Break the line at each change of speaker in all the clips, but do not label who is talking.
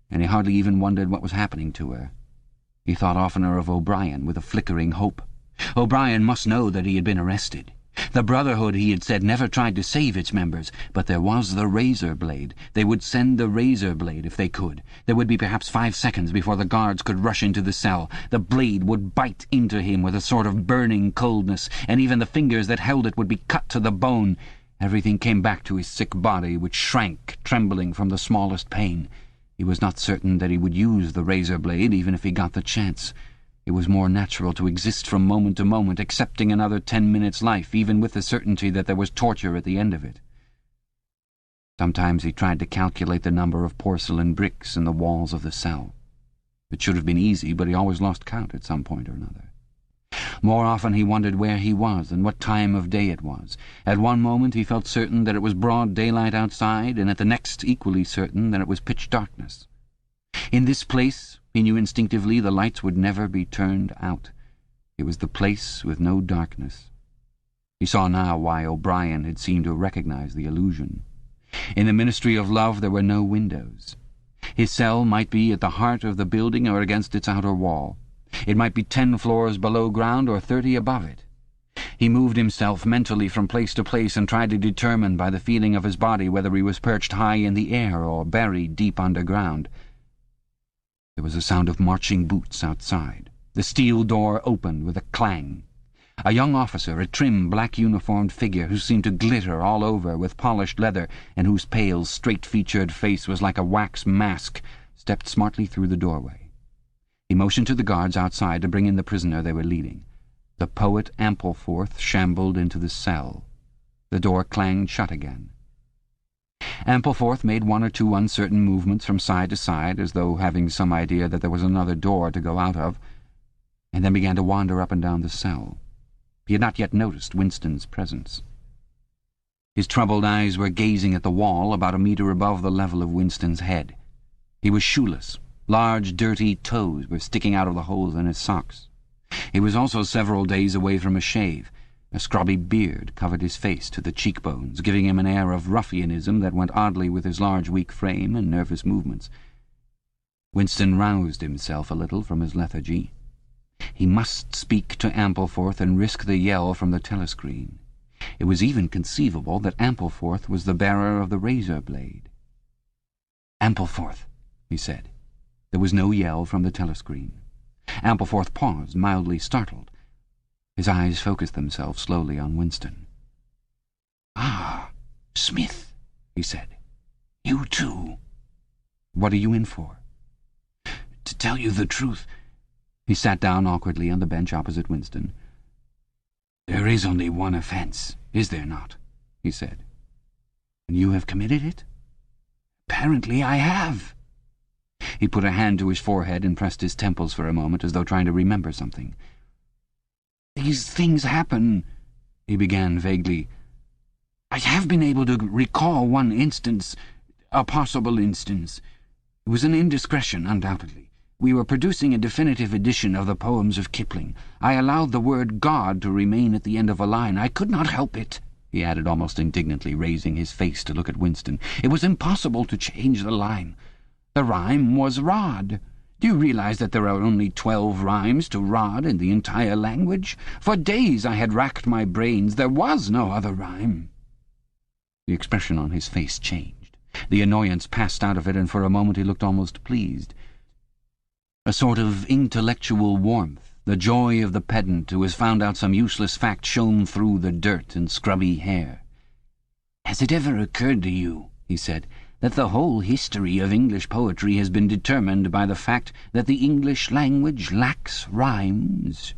and he hardly even wondered what was happening to her. He thought oftener of O'Brien with a flickering hope. O'Brien must know that he had been arrested. The Brotherhood, he had said, never tried to save its members, but there was the razor blade. They would send the razor blade if they could. There would be perhaps 5 seconds before the guards could rush into the cell. The blade would bite into him with a sort of burning coldness, and even the fingers that held it would be cut to the bone. Everything came back to his sick body, which shrank, trembling from the smallest pain. He was not certain that he would use the razor blade, even if he got the chance. It was more natural to exist from moment to moment, accepting another 10 minutes' life, even with the certainty that there was torture at the end of it. Sometimes he tried to calculate the number of porcelain bricks in the walls of the cell. It should have been easy, but he always lost count at some point or another. More often he wondered where he was and what time of day it was. At one moment he felt certain that it was broad daylight outside, and at the next equally certain that it was pitch darkness. In this place, he knew instinctively, the lights would never be turned out. It was the place with no darkness. He saw now why O'Brien had seemed to recognize the illusion. In the Ministry of Love there were no windows. His cell might be at the heart of the building or against its outer wall. It might be 10 floors below ground or 30 above it. He moved himself mentally from place to place and tried to determine by the feeling of his body whether he was perched high in the air or buried deep underground. There was a sound of marching boots outside. The steel door opened with a clang. A young officer, a trim, black-uniformed figure who seemed to glitter all over with polished leather and whose pale, straight-featured face was like a wax mask, stepped smartly through the doorway. He motioned to the guards outside to bring in the prisoner they were leading. The poet Ampleforth shambled into the cell. The door clanged shut again. Ampleforth made 1 or 2 uncertain movements from side to side, as though having some idea that there was another door to go out of, and then began to wander up and down the cell. He had not yet noticed Winston's presence. His troubled eyes were gazing at the wall about a metre above the level of Winston's head. He was shoeless. Large, dirty toes were sticking out of the holes in his socks. He was also several days away from a shave. A scrubby beard covered his face to the cheekbones, giving him an air of ruffianism that went oddly with his large, weak frame and nervous movements. Winston roused himself a little from his lethargy. He must speak to Ampleforth and risk the yell from the telescreen. It was even conceivable that Ampleforth was the bearer of the razor blade. "Ampleforth," he said. There was no yell from the telescreen. Ampleforth paused, mildly startled. His eyes focused themselves slowly on Winston. "Ah, Smith," he said. "You too." "What are you in for?" "To tell you the truth—" He sat down awkwardly on the bench opposite Winston. "There is only one offence, is there not?" he said. "And you have committed it?" "Apparently I have." He put a hand to his forehead and pressed his temples for a moment, as though trying to remember something. "These things happen," he began vaguely. "I have been able to recall one instance, a possible instance. It was an indiscretion, undoubtedly. We were producing a definitive edition of the poems of Kipling. I allowed the word God to remain at the end of a line. I could not help it," he added almost indignantly, raising his face to look at Winston. "It was impossible to change the line. The rhyme was rod. Do you realize that there are only 12 rhymes to rod in the entire language? For days I had racked my brains. There was no other rhyme." The expression on his face changed. The annoyance passed out of it, and for a moment he looked almost pleased. A sort of intellectual warmth, the joy of the pedant who has found out some useless fact, shone through the dirt and scrubby hair. "Has it ever occurred to you," he said, "that the whole history of English poetry has been determined by the fact that the English language lacks rhymes?"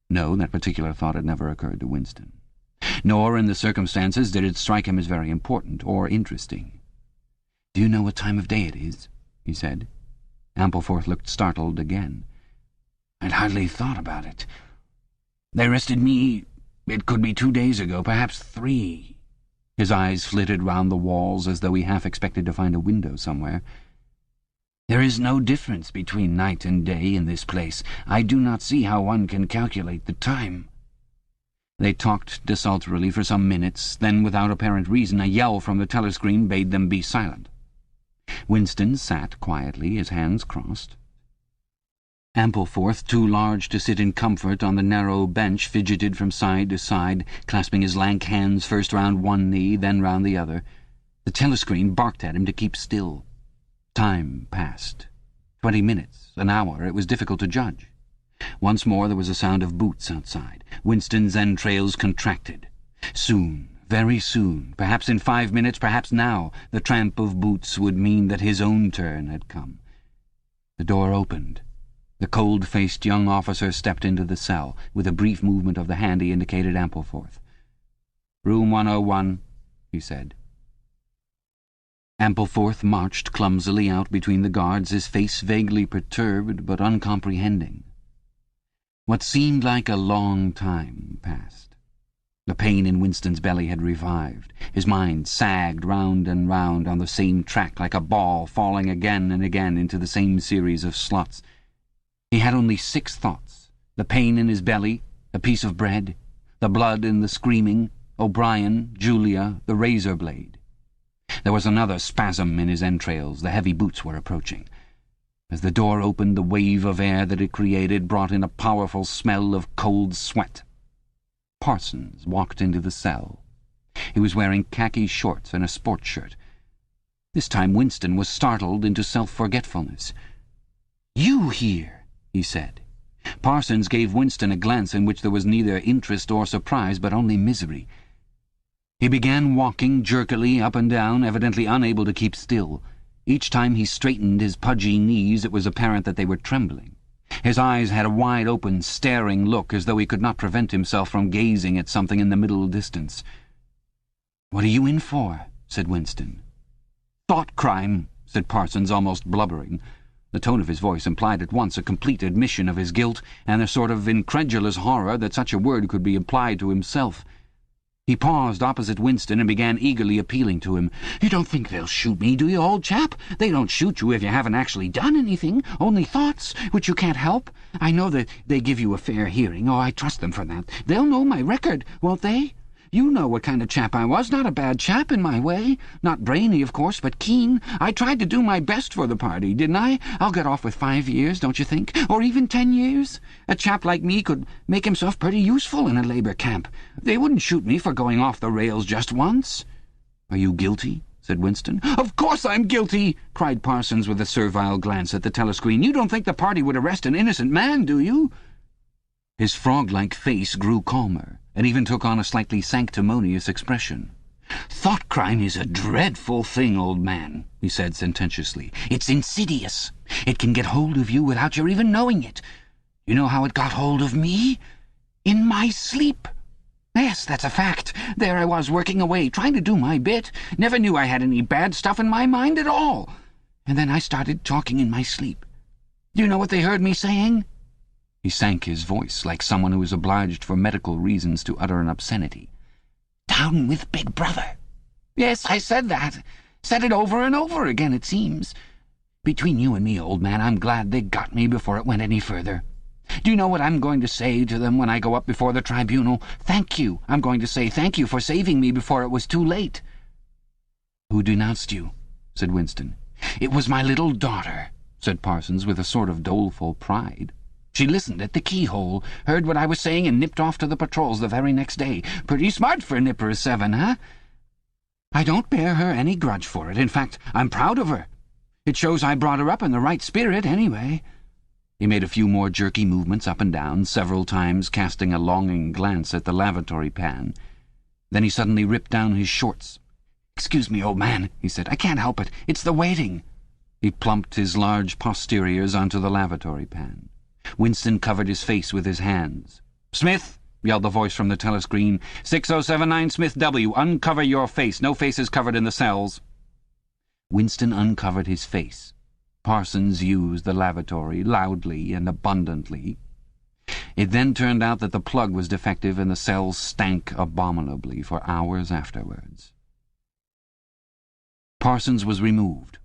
No, that particular thought had never occurred to Winston. Nor, in the circumstances, did it strike him as very important or interesting. "Do you know what time of day it is?" he said. Ampleforth looked startled again. "I'd hardly thought about it. They arrested me, it could be 2 days ago, perhaps 3. His eyes flitted round the walls as though he half expected to find a window somewhere. "There is no difference between night and day in this place. I do not see how one can calculate the time." They talked desultorily for some minutes, then, without apparent reason, a yell from the telescreen bade them be silent. Winston sat quietly, his hands crossed. Ampleforth, too large to sit in comfort on the narrow bench, fidgeted from side to side, clasping his lank hands first round one knee, then round the other. The telescreen barked at him to keep still. Time passed. 20 minutes, an hour, it was difficult to judge. Once more there was a sound of boots outside. Winston's entrails contracted. Soon, very soon, perhaps in 5 minutes, perhaps now, the tramp of boots would mean that his own turn had come. The door opened. The cold-faced young officer stepped into the cell. With a brief movement of the hand he indicated Ampleforth. "Room 101, he said. Ampleforth marched clumsily out between the guards, his face vaguely perturbed but uncomprehending. What seemed like a long time passed. The pain in Winston's belly had revived. His mind sagged round and round on the same track like a ball falling again and again into the same series of slots. He had only 6 thoughts: the pain in his belly, a piece of bread, the blood and the screaming, O'Brien, Julia, the razor blade. There was another spasm in his entrails. The heavy boots were approaching. As the door opened, the wave of air that it created brought in a powerful smell of cold sweat. Parsons walked into the cell. He was wearing khaki shorts and a sports shirt. This time Winston was startled into self-forgetfulness. "You here?" he said. Parsons gave Winston a glance in which there was neither interest or surprise, but only misery. He began walking jerkily up and down, evidently unable to keep still. Each time he straightened his pudgy knees, it was apparent that they were trembling. His eyes had a wide-open, staring look, as though he could not prevent himself from gazing at something in the middle distance. "What are you in for?" said Winston. "Thought crime," said Parsons, almost blubbering. The tone of his voice implied at once a complete admission of his guilt, and a sort of incredulous horror that such a word could be applied to himself. He paused opposite Winston and began eagerly appealing to him. "You don't think they'll shoot me, do you, old chap? They don't shoot you if you haven't actually done anything, only thoughts, which you can't help. I know that they give you a fair hearing. Oh, I trust them for that. They'll know my record, won't they? You know what kind of chap I was. Not a bad chap in my way. Not brainy, of course, but keen. I tried to do my best for the party, didn't I? I'll get off with 5 years, don't you think? Or even 10 years? A chap like me could make himself pretty useful in a Labour camp. They wouldn't shoot me for going off the rails just once." "Are you guilty?" said Winston. "Of course I'm guilty!" cried Parsons with a servile glance at the telescreen. "You don't think the party would arrest an innocent man, do you?" His frog-like face grew calmer, and even took on a slightly sanctimonious expression. "Thought crime is a dreadful thing, old man," he said sententiously. "It's insidious. It can get hold of you without your even knowing it. You know how it got hold of me? In my sleep. Yes, that's a fact. There I was, working away, trying to do my bit. Never knew I had any bad stuff in my mind at all. And then I started talking in my sleep. Do you know what they heard me saying?" He sank his voice, like someone who is obliged for medical reasons to utter an obscenity. "Down with Big Brother. Yes, I said that. Said it over and over again, it seems. Between you and me, old man, I'm glad they got me before it went any further. Do you know what I'm going to say to them when I go up before the tribunal? Thank you. I'm going to say thank you for saving me before it was too late." "Who denounced you?" said Winston. "It was my little daughter," said Parsons with a sort of doleful pride. "She listened at the keyhole, heard what I was saying, and nipped off to the patrols the very next day. Pretty smart for a nipper of 7, huh? I don't bear her any grudge for it. In fact, I'm proud of her. It shows I brought her up in the right spirit, anyway." He made a few more jerky movements up and down, several times casting a longing glance at the lavatory pan. Then he suddenly ripped down his shorts. "Excuse me, old man," he said. "I can't help it. It's the waiting." He plumped his large posteriors onto the lavatory pan. Winston covered his face with his hands. "Smith!" yelled the voice from the telescreen. 6079 Smith W. Uncover your face. No faces covered in the cells." Winston uncovered his face. Parsons used the lavatory loudly and abundantly. It then turned out that the plug was defective and the cells stank abominably for hours afterwards. Parsons was removed.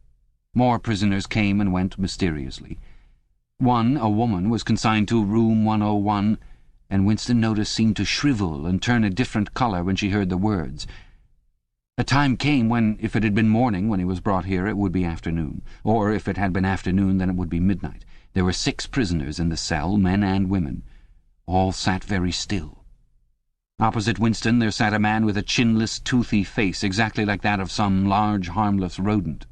More prisoners came and went mysteriously. One, a woman, was consigned to room 101, and Winston noticed seemed to shrivel and turn a different colour when she heard the words. A time came when, if it had been morning when he was brought here, it would be afternoon, or if it had been afternoon, then it would be midnight. There were 6 prisoners in the cell, men and women. All sat very still. Opposite Winston there sat a man with a chinless, toothy face, exactly like that of some large, harmless rodent.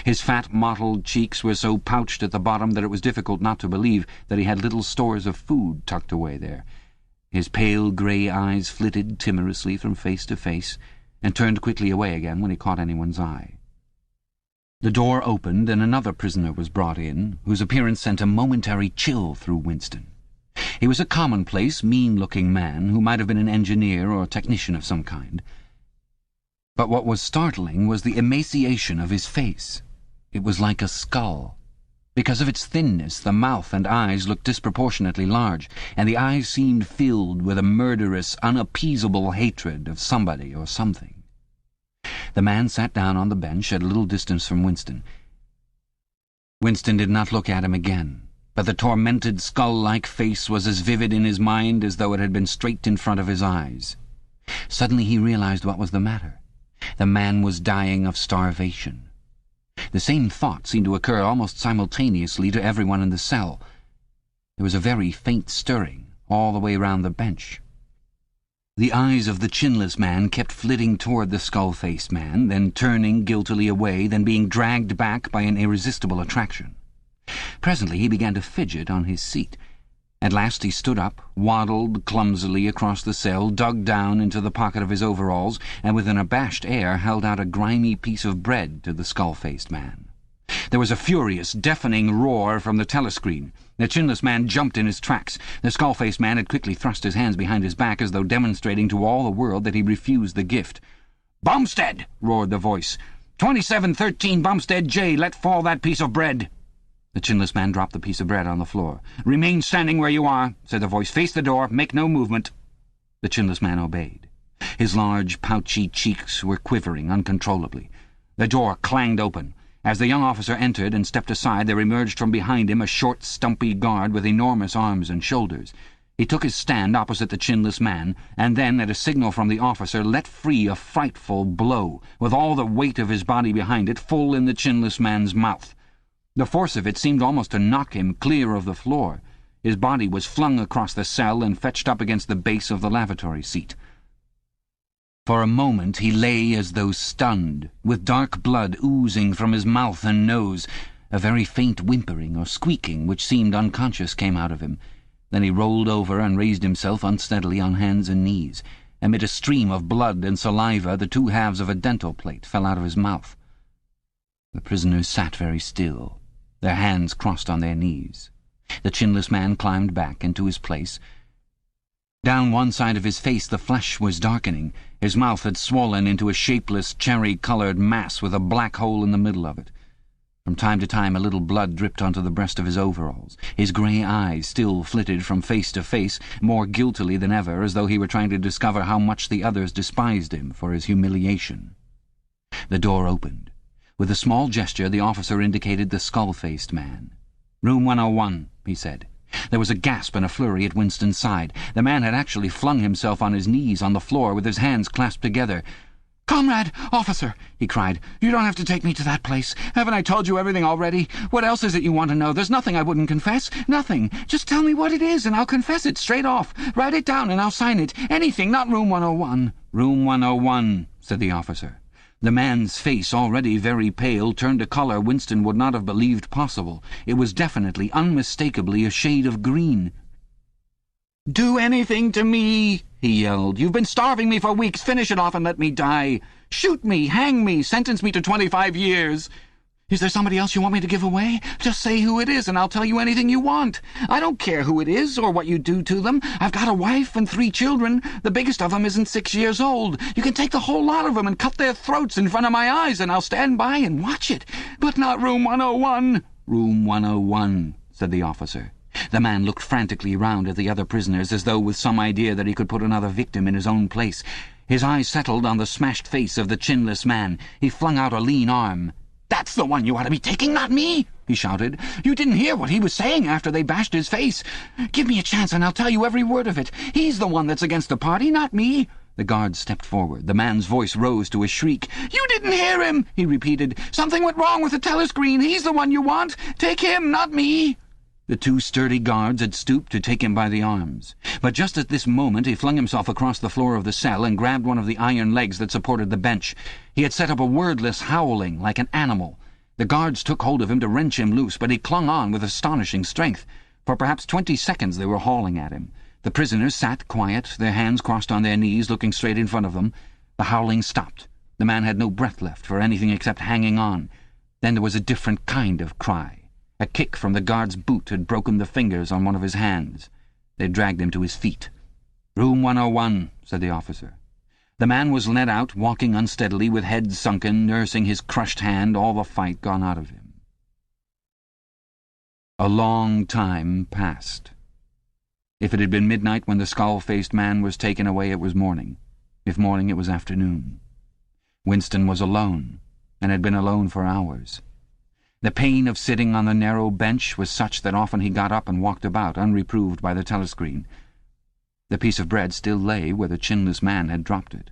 His fat, mottled cheeks were so pouched at the bottom that it was difficult not to believe that he had little stores of food tucked away there. His pale grey eyes flitted timorously from face to face, and turned quickly away again when he caught anyone's eye. The door opened, and another prisoner was brought in, whose appearance sent a momentary chill through Winston. He was a commonplace, mean-looking man who might have been an engineer or technician of some kind. But what was startling was the emaciation of his face. It was like a skull. Because of its thinness, the mouth and eyes looked disproportionately large, and the eyes seemed filled with a murderous, unappeasable hatred of somebody or something. The man sat down on the bench at a little distance from Winston. Winston did not look at him again, but the tormented, skull-like face was as vivid in his mind as though it had been straight in front of his eyes. Suddenly he realized what was the matter. The man was dying of starvation. The same thought seemed to occur almost simultaneously to everyone in the cell. There was a very faint stirring all the way round the bench. The eyes of the chinless man kept flitting toward the skull-faced man, then turning guiltily away, then being dragged back by an irresistible attraction. Presently he began to fidget on his seat. At last he stood up, waddled clumsily across the cell, dug down into the pocket of his overalls, and with an abashed air held out a grimy piece of bread to the skull-faced man. There was a furious, deafening roar from the telescreen. The chinless man jumped in his tracks. The skull-faced man had quickly thrust his hands behind his back as though demonstrating to all the world that he refused the gift. "Bumstead!" roared the voice. 2713 Bumstead J. Let fall that piece of bread." The chinless man dropped the piece of bread on the floor. "Remain standing where you are," said the voice. "Face the door. Make no movement." The chinless man obeyed. His large, pouchy cheeks were quivering uncontrollably. The door clanged open. As the young officer entered and stepped aside, there emerged from behind him a short, stumpy guard with enormous arms and shoulders. He took his stand opposite the chinless man, and then, at a signal from the officer, let free a frightful blow, with all the weight of his body behind it, full in the chinless man's mouth. The force of it seemed almost to knock him clear of the floor. His body was flung across the cell and fetched up against the base of the lavatory seat. For a moment he lay as though stunned, with dark blood oozing from his mouth and nose. A very faint whimpering or squeaking, which seemed unconscious, came out of him. Then he rolled over and raised himself unsteadily on hands and knees. Amid a stream of blood and saliva, the 2 halves of a dental plate fell out of his mouth. The prisoners sat very still, their hands crossed on their knees. The chinless man climbed back into his place. Down one side of his face the flesh was darkening. His mouth had swollen into a shapeless, cherry-coloured mass with a black hole in the middle of it. From time to time a little blood dripped onto the breast of his overalls. His grey eyes still flitted from face to face, more guiltily than ever, as though he were trying to discover how much the others despised him for his humiliation. The door opened. With a small gesture, the officer indicated the skull-faced man. "Room 101, he said. There was a gasp and a flurry at Winston's side. The man had actually flung himself on his knees on the floor with his hands clasped together. "Comrade, officer," he cried, "you don't have to take me to that place. Haven't I told you everything already? What else is it you want to know? There's nothing I wouldn't confess. Nothing. Just tell me what it is, and I'll confess it straight off. Write it down, and I'll sign it. Anything, not room 101. "Room 101, said the officer. The man's face, already very pale, turned a colour Winston would not have believed possible. It was definitely, unmistakably, a shade of green. "Do anything to me," he yelled. "You've been starving me for weeks. Finish it off and let me die. Shoot me, hang me, sentence me to 25 years. Is there somebody else you want me to give away? Just say who it is, and I'll tell you anything you want. I don't care who it is or what you do to them. I've got a wife and 3 children. The biggest of them isn't 6 years old. You can take the whole lot of them and cut their throats in front of my eyes, and I'll stand by and watch it. But not room 101. "Room 101, said the officer. The man looked frantically round at the other prisoners, as though with some idea that he could put another victim in his own place. His eyes settled on the smashed face of the chinless man. He flung out a lean arm. "That's the one you ought to be taking, not me!" he shouted. "You didn't hear what he was saying after they bashed his face. Give me a chance and I'll tell you every word of it. He's the one that's against the party, not me." The guard stepped forward. The man's voice rose to a shriek. "You didn't hear him," he repeated. "Something went wrong with the telescreen. He's the one you want. Take him, not me." The two sturdy guards had stooped to take him by the arms. But just at this moment he flung himself across the floor of the cell and grabbed one of the iron legs that supported the bench. He had set up a wordless howling like an animal. The guards took hold of him to wrench him loose, but he clung on with astonishing strength. For perhaps 20 seconds they were hauling at him. The prisoners sat quiet, their hands crossed on their knees, looking straight in front of them. The howling stopped. The man had no breath left for anything except hanging on. Then there was a different kind of cry. A kick from the guard's boot had broken the fingers on one of his hands. They dragged him to his feet. "Room 101, said the officer. The man was led out, walking unsteadily, with head sunken, nursing his crushed hand, all the fight gone out of him. A long time passed. If it had been midnight when the skull-faced man was taken away, it was morning. If morning, it was afternoon. Winston was alone, and had been alone for hours. The pain of sitting on the narrow bench was such that often he got up and walked about, unreproved by the telescreen. The piece of bread still lay where the chinless man had dropped it.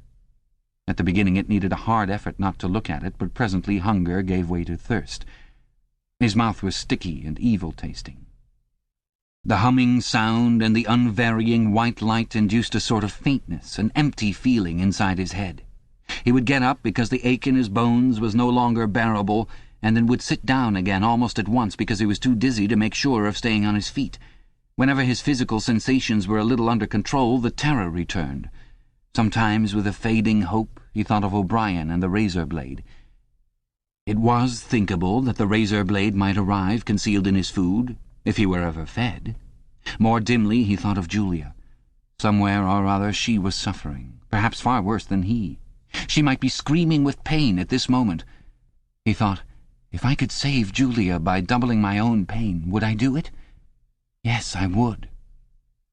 At the beginning it needed a hard effort not to look at it, but presently hunger gave way to thirst. His mouth was sticky and evil-tasting. The humming sound and the unvarying white light induced a sort of faintness, an empty feeling inside his head. He would get up because the ache in his bones was no longer bearable, and then would sit down again almost at once because he was too dizzy to make sure of staying on his feet. Whenever his physical sensations were a little under control, the terror returned. Sometimes, with a fading hope, he thought of O'Brien and the razor blade. It was thinkable that the razor blade might arrive concealed in his food, if he were ever fed. More dimly he thought of Julia. Somewhere or other she was suffering, perhaps far worse than he. She might be screaming with pain at this moment. He thought, if I could save Julia by doubling my own pain, would I do it? Yes, I would.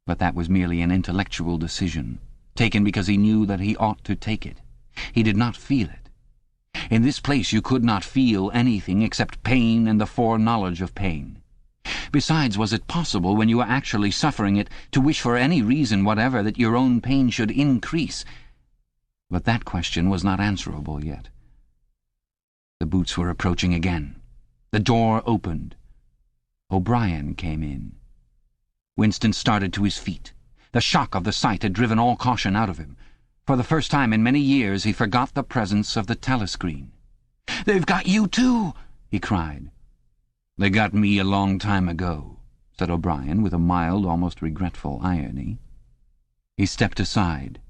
But that was merely an intellectual decision, taken because he knew that he ought to take it. He did not feel it. In this place you could not feel anything except pain and the foreknowledge of pain. Besides, was it possible, when you were actually suffering it, to wish for any reason whatever that your own pain should increase? But that question was not answerable yet. The boots were approaching again. The door opened. O'Brien came in. Winston started to his feet. The shock of the sight had driven all caution out of him. For the first time in many years he forgot the presence of the telescreen. "They've got you too!" he cried. "They got me a long time ago," said O'Brien, with a mild, almost regretful irony. He stepped aside.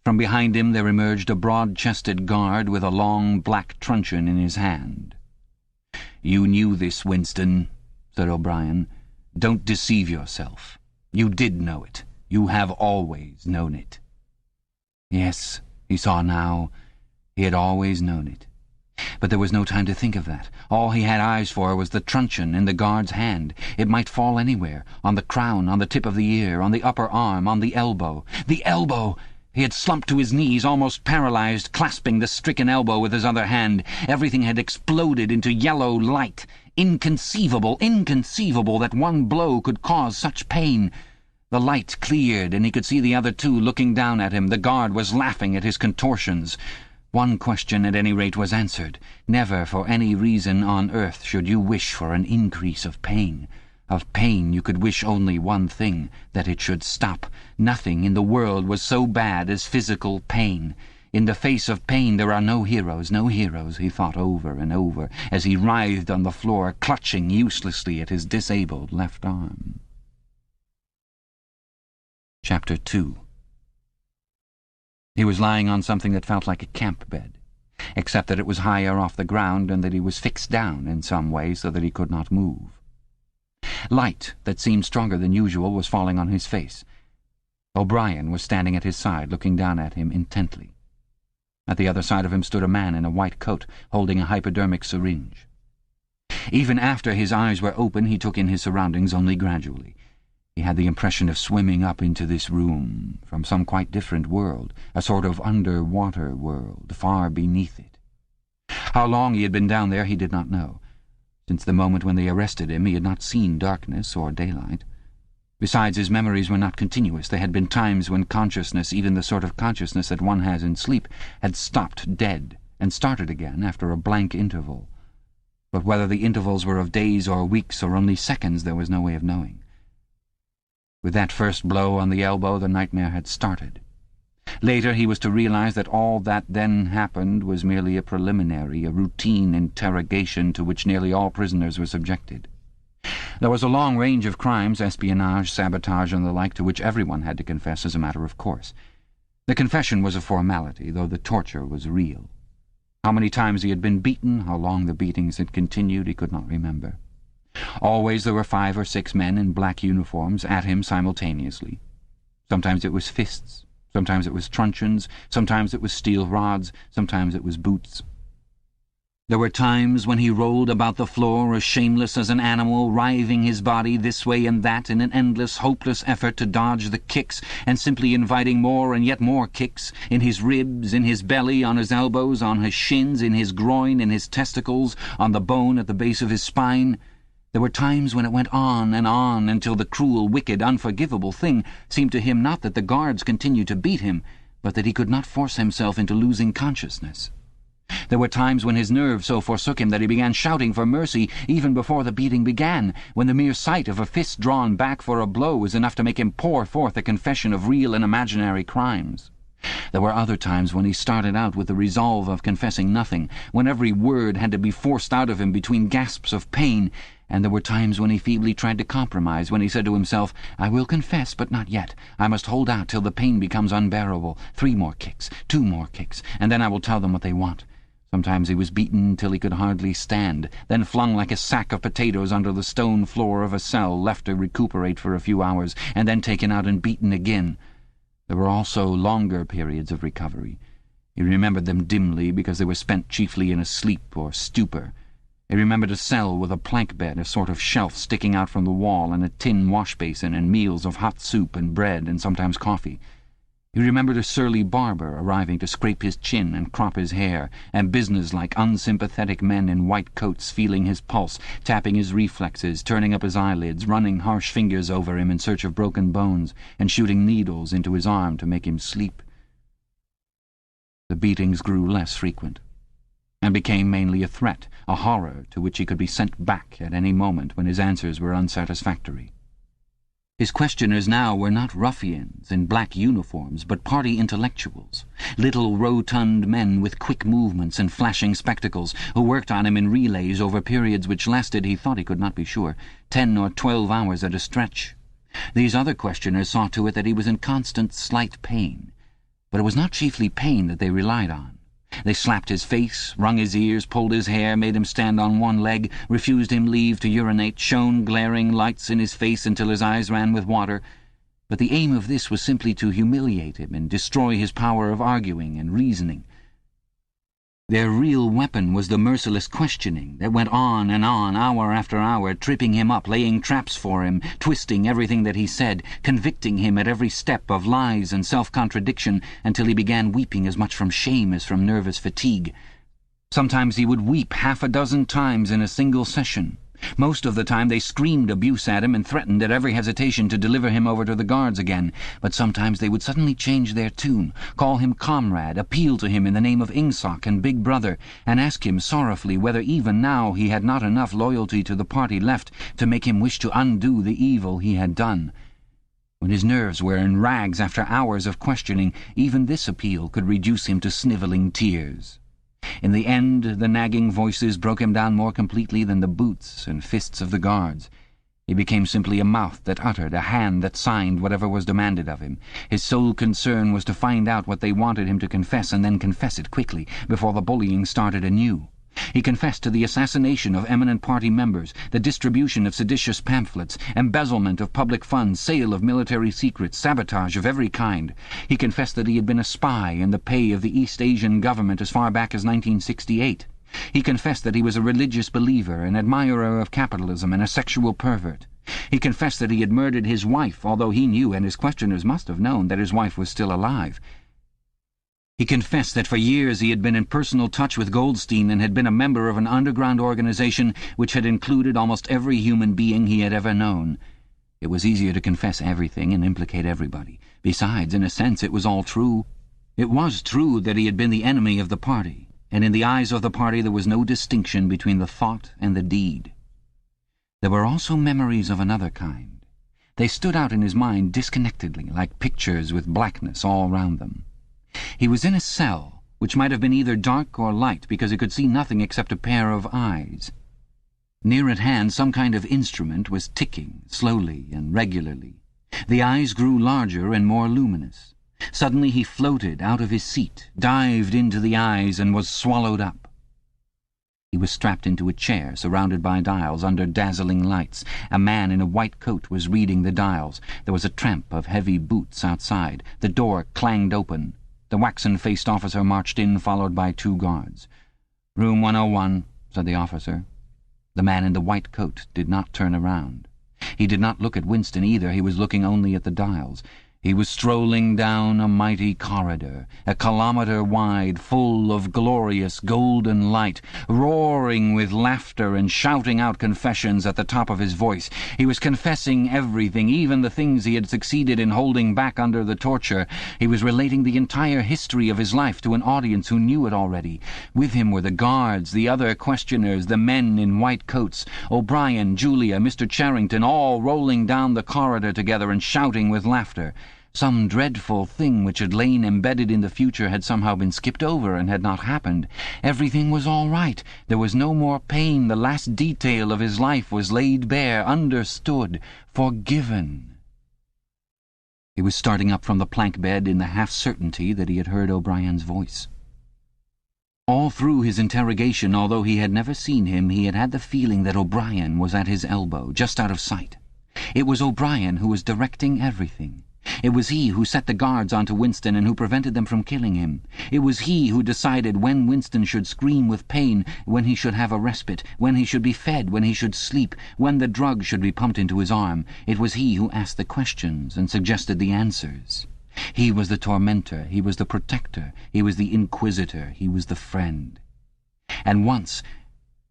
From behind him there emerged a broad-chested guard with a long black truncheon in his hand. "You knew this, Winston," said O'Brien. "Don't deceive yourself. You did know it. You have always known it." Yes, he saw now. He had always known it. But there was no time to think of that. All he had eyes for was the truncheon in the guard's hand. It might fall anywhere, on the crown, on the tip of the ear, on the upper arm, on the elbow. The elbow! He had slumped to his knees, almost paralyzed, clasping the stricken elbow with his other hand. Everything had exploded into yellow light. Inconceivable, inconceivable that one blow could cause such pain. The light cleared, and he could see the other two looking down at him. The guard was laughing at his contortions. One question, at any rate, was answered. Never, for any reason on earth, should you wish for an increase of pain. Of pain you could wish only one thing, that it should stop. Nothing in the world was so bad as physical pain. In the face of pain there are no heroes, he thought over and over, as he writhed on the floor, clutching uselessly at his disabled left arm. Chapter 2. He was lying on something that felt like a camp bed, except that it was higher off the ground and that he was fixed down in some way so that he could not move. Light that seemed stronger than usual was falling on his face. O'Brien was standing at his side, looking down at him intently. At the other side of him stood a man in a white coat, holding a hypodermic syringe. Even after his eyes were open, he took in his surroundings only gradually. He had the impression of swimming up into this room from some quite different world, a sort of underwater world, far beneath it. How long he had been down there he did not know. Since the moment when they arrested him he had not seen darkness or daylight. Besides, his memories were not continuous. There had been times when consciousness, even the sort of consciousness that one has in sleep, had stopped dead and started again after a blank interval. But whether the intervals were of days or weeks or only seconds, there was no way of knowing. With that first blow on the elbow, the nightmare had started. Later he was to realize that all that then happened was merely a preliminary, a routine interrogation to which nearly all prisoners were subjected. There was a long range of crimes, espionage, sabotage, and the like, to which everyone had to confess as a matter of course. The confession was a formality, though the torture was real. How many times he had been beaten, how long the beatings had continued, he could not remember. Always there were 5 or 6 men in black uniforms at him simultaneously. Sometimes it was fists, sometimes it was truncheons, sometimes it was steel rods, sometimes it was boots. There were times when he rolled about the floor as shameless as an animal, writhing his body this way and that in an endless, hopeless effort to dodge the kicks, and simply inviting more and yet more kicks, in his ribs, in his belly, on his elbows, on his shins, in his groin, in his testicles, on the bone at the base of his spine. There were times when it went on until the cruel, wicked, unforgivable thing seemed to him not that the guards continued to beat him, but that he could not force himself into losing consciousness. There were times when his nerves so forsook him that he began shouting for mercy even before the beating began, when the mere sight of a fist drawn back for a blow was enough to make him pour forth a confession of real and imaginary crimes. There were other times when he started out with the resolve of confessing nothing, when every word had to be forced out of him between gasps of pain, and there were times when he feebly tried to compromise, when he said to himself, "I will confess, but not yet. I must hold out till the pain becomes unbearable. 3 more kicks, 2 more kicks, and then I will tell them what they want." Sometimes he was beaten till he could hardly stand, then flung like a sack of potatoes under the stone floor of a cell, left to recuperate for a few hours, and then taken out and beaten again. There were also longer periods of recovery. He remembered them dimly because they were spent chiefly in a sleep or stupor. He remembered a cell with a plank bed, a sort of shelf sticking out from the wall, and a tin wash-basin, and meals of hot soup and bread, and sometimes coffee. He remembered a surly barber arriving to scrape his chin and crop his hair, and business-like, unsympathetic men in white coats feeling his pulse, tapping his reflexes, turning up his eyelids, running harsh fingers over him in search of broken bones, and shooting needles into his arm to make him sleep. The beatings grew less frequent, and became mainly a threat, a horror to which he could be sent back at any moment when his answers were unsatisfactory. His questioners now were not ruffians in black uniforms, but party intellectuals, little rotund men with quick movements and flashing spectacles, who worked on him in relays over periods which lasted, he thought he could not be sure, 10 or 12 hours at a stretch. These other questioners saw to it that he was in constant slight pain, but it was not chiefly pain that they relied on. They slapped his face, wrung his ears, pulled his hair, made him stand on one leg, refused him leave to urinate, shone glaring lights in his face until his eyes ran with water. But the aim of this was simply to humiliate him and destroy his power of arguing and reasoning. Their real weapon was the merciless questioning that went on, hour after hour, tripping him up, laying traps for him, twisting everything that he said, convicting him at every step of lies and self-contradiction, until he began weeping as much from shame as from nervous fatigue. Sometimes he would weep 6 times in a single session. Most of the time they screamed abuse at him and threatened at every hesitation to deliver him over to the guards again, but sometimes they would suddenly change their tune, call him comrade, appeal to him in the name of Ingsoc and Big Brother, and ask him sorrowfully whether even now he had not enough loyalty to the party left to make him wish to undo the evil he had done. When his nerves were in rags after hours of questioning, even this appeal could reduce him to snivelling tears. In the end, the nagging voices broke him down more completely than the boots and fists of the guards. He became simply a mouth that uttered, a hand that signed whatever was demanded of him. His sole concern was to find out what they wanted him to confess, and then confess it quickly, before the bullying started anew. He confessed to the assassination of eminent party members, the distribution of seditious pamphlets, embezzlement of public funds, sale of military secrets, sabotage of every kind. He confessed that he had been a spy in the pay of the East Asian government as far back as 1968. He confessed that he was a religious believer, an admirer of capitalism, and a sexual pervert. He confessed that he had murdered his wife, although he knew, and his questioners must have known, that his wife was still alive. He confessed that for years he had been in personal touch with Goldstein and had been a member of an underground organization which had included almost every human being he had ever known. It was easier to confess everything and implicate everybody. Besides, in a sense, it was all true. It was true that he had been the enemy of the party, and in the eyes of the party there was no distinction between the thought and the deed. There were also memories of another kind. They stood out in his mind disconnectedly, like pictures with blackness all round them. He was in a cell, which might have been either dark or light, because he could see nothing except a pair of eyes. Near at hand some kind of instrument was ticking, slowly and regularly. The eyes grew larger and more luminous. Suddenly he floated out of his seat, dived into the eyes, and was swallowed up. He was strapped into a chair, surrounded by dials, under dazzling lights. A man in a white coat was reading the dials. There was a tramp of heavy boots outside. The door clanged open. The waxen-faced officer marched in, followed by 2 guards. "Room 101, said the officer. The man in the white coat did not turn around. He did not look at Winston either. He was looking only at the dials. He was strolling down a mighty corridor, a kilometre wide, full of glorious golden light, roaring with laughter and shouting out confessions at the top of his voice. He was confessing everything, even the things he had succeeded in holding back under the torture. He was relating the entire history of his life to an audience who knew it already. With him were the guards, the other questioners, the men in white coats, O'Brien, Julia, Mr. Charrington, all rolling down the corridor together and shouting with laughter. Some dreadful thing which had lain embedded in the future had somehow been skipped over and had not happened. Everything was all right. There was no more pain. The last detail of his life was laid bare, understood, forgiven. He was starting up from the plank bed in the half-certainty that he had heard O'Brien's voice. All through his interrogation, although he had never seen him, he had had the feeling that O'Brien was at his elbow, just out of sight. It was O'Brien who was directing everything. It was he who set the guards onto Winston and who prevented them from killing him. It was he who decided when Winston should scream with pain, when he should have a respite, when he should be fed, when he should sleep, when the drug should be pumped into his arm. It was he who asked the questions and suggested the answers. He was the tormentor, he was the protector, he was the inquisitor, he was the friend. And once,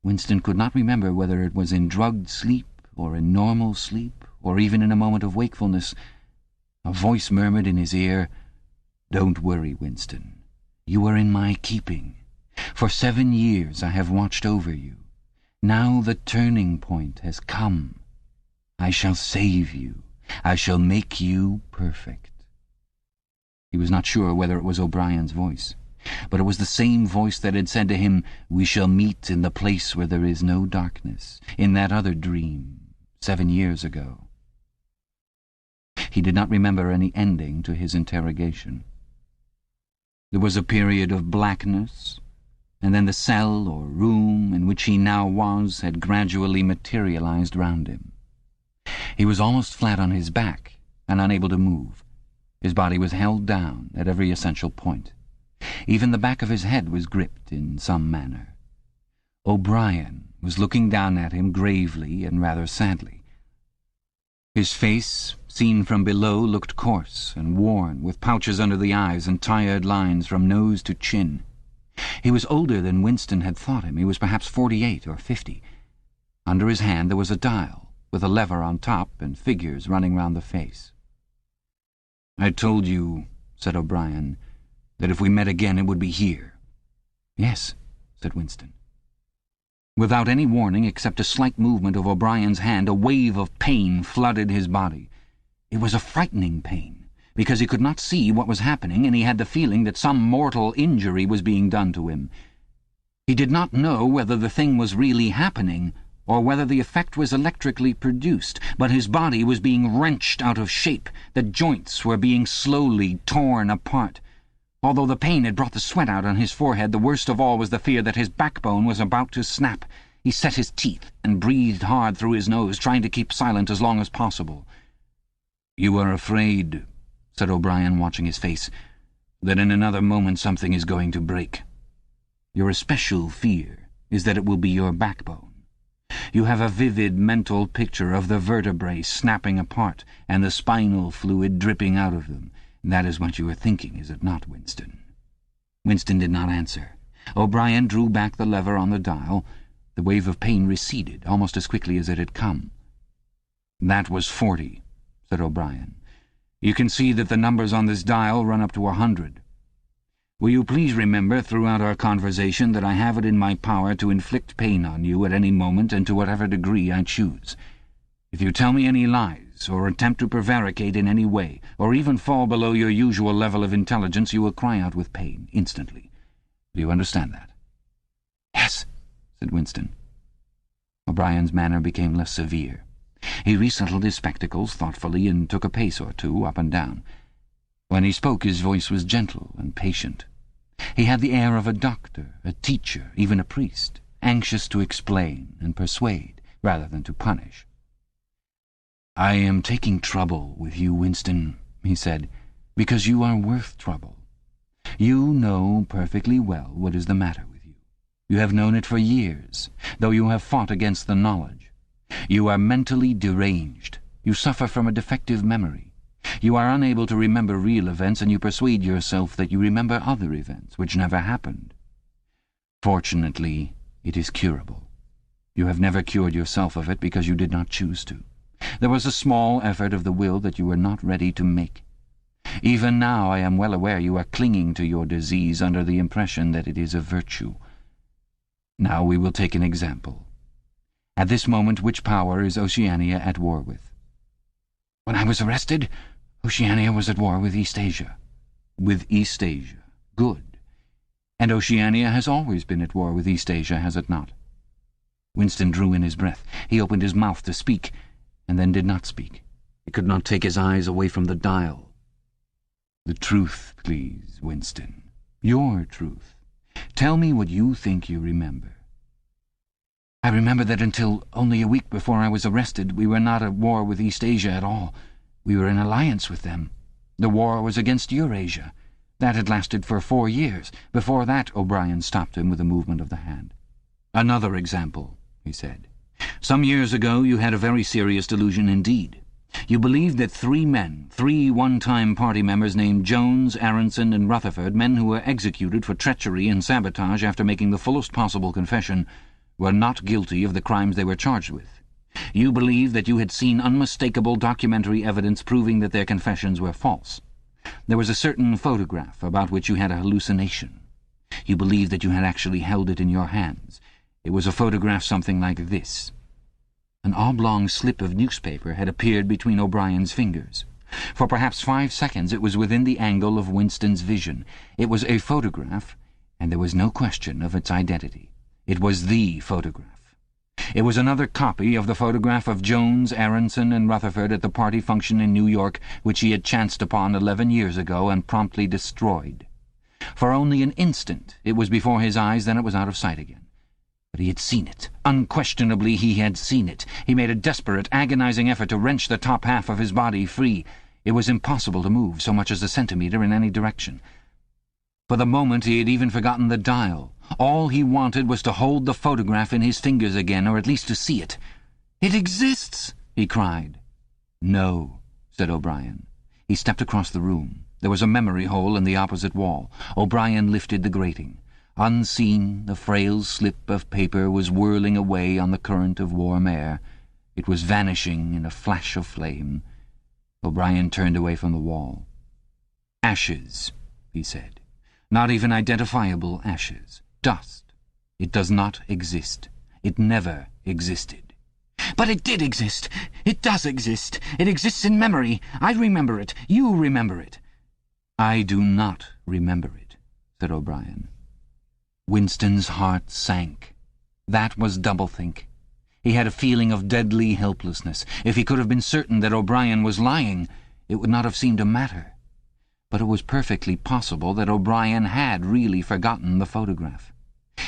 Winston could not remember whether it was in drugged sleep or in normal sleep or even in a moment of wakefulness, a voice murmured in his ear, "Don't worry, Winston. You are in my keeping. For 7 years I have watched over you. Now the turning point has come. I shall save you. I shall make you perfect." He was not sure whether it was O'Brien's voice, but it was the same voice that had said to him, "We shall meet in the place where there is no darkness," in that other dream, 7 years ago. He did not remember any ending to his interrogation. There was a period of blackness, and then the cell or room in which he now was had gradually materialized round him. He was almost flat on his back and unable to move. His body was held down at every essential point. Even the back of his head was gripped in some manner. O'Brien was looking down at him gravely and rather sadly. His face, seen from below, looked coarse and worn, with pouches under the eyes and tired lines from nose to chin. He was older than Winston had thought him. He was perhaps 48 or 50. Under his hand there was a dial, with a lever on top and figures running round the face. "I told you," said O'Brien, "that if we met again it would be here." "Yes," said Winston. Without any warning except a slight movement of O'Brien's hand, a wave of pain flooded his body. It was a frightening pain, because he could not see what was happening, and he had the feeling that some mortal injury was being done to him. He did not know whether the thing was really happening, or whether the effect was electrically produced, but his body was being wrenched out of shape. The joints were being slowly torn apart. Although the pain had brought the sweat out on his forehead, the worst of all was the fear that his backbone was about to snap. He set his teeth and breathed hard through his nose, trying to keep silent as long as possible. "You are afraid," said O'Brien, watching his face, "that in another moment something is going to break. Your especial fear is that it will be your backbone. You have a vivid mental picture of the vertebrae snapping apart and the spinal fluid dripping out of them. That is what you are thinking, is it not, Winston?" Winston did not answer. O'Brien drew back the lever on the dial. The wave of pain receded almost as quickly as it had come. "That was 40, said O'Brien. "You can see that the numbers on this dial run up to 100. Will you please remember throughout our conversation that I have it in my power to inflict pain on you at any moment and to whatever degree I choose. If you tell me any lies, or attempt to prevaricate in any way, or even fall below your usual level of intelligence, you will cry out with pain, instantly. Do you understand that?"
"Yes,"
said Winston. O'Brien's manner became less severe. He resettled his spectacles thoughtfully and took a pace or two up and down. When he spoke, his voice was gentle and patient. He had the air of a doctor, a teacher, even a priest, anxious to explain and persuade rather than to punish. "I am taking trouble with you, Winston," he said, "because you are worth trouble. You know perfectly well what is the matter with you. You have known it for years, though you have fought against the knowledge. You are mentally deranged. You suffer from a defective memory. You are unable to remember real events, and you persuade yourself that you remember other events which never happened. Fortunately, it is curable. You have never cured yourself of it because you did not choose to. There was a small effort of the will that you were not ready to make. Even now I am well aware you are clinging to your disease under the impression that it is a virtue. Now we will take an example. At this moment, which power is Oceania at war with?"
"When I was arrested, Oceania was at war with East Asia."
"With East Asia. Good. And Oceania has always been at war with East Asia, has it not?" Winston drew in his breath. He opened his mouth to speak, and then did not speak. He could not take his eyes away from the dial. "The truth, please, Winston. Your truth. Tell me what you think you remember."
"I remember that until only a week before I was arrested, we were not at war with East Asia at all. We were in alliance with them. The war was against Eurasia. That had lasted for 4 years. Before that—"
O'Brien stopped him with a movement of the hand. "Another example," he said. "Some years ago you had a very serious delusion indeed. You believed that 3 men, 3 one-time party members named Jones, Aronson, and Rutherford, men who were executed for treachery and sabotage after making the fullest possible confession, were not guilty of the crimes they were charged with. You believed that you had seen unmistakable documentary evidence proving that their confessions were false. There was a certain photograph about which you had a hallucination. You believed that you had actually held it in your hands. It was a photograph something like this." An oblong slip of newspaper had appeared between O'Brien's fingers. For perhaps 5 seconds it was within the angle of Winston's vision. It was a photograph, and there was no question of its identity. It was the photograph. It was another copy of the photograph of Jones, Aronson, and Rutherford at the party function in New York, which he had chanced upon 11 years ago and promptly destroyed. For only an instant it was before his eyes, then it was out of sight again. But he had seen it. Unquestionably he had seen it. He made a desperate, agonizing effort to wrench the top half of his body free. It was impossible to move so much as a centimetre in any direction. For the moment he had even forgotten the dial. All he wanted was to hold the photograph in his fingers again, or at least to see it. "It exists!" he cried. "No," said O'Brien. He stepped across the room. There was a memory hole in the opposite wall. O'Brien lifted the grating. Unseen, the frail slip of paper was whirling away on the current of warm air. It was vanishing in a flash of flame. O'Brien turned away from the wall. "Ashes," he said. "Not even identifiable ashes. Dust. It does not exist. It never existed."
"But it did exist. It does exist. It exists in memory. I remember it. You remember it."
"I do not remember it," said O'Brien. Winston's heart sank. That was doublethink. He had a feeling of deadly helplessness. If he could have been certain that O'Brien was lying, it would not have seemed to matter. But it was perfectly possible that O'Brien had really forgotten the photograph.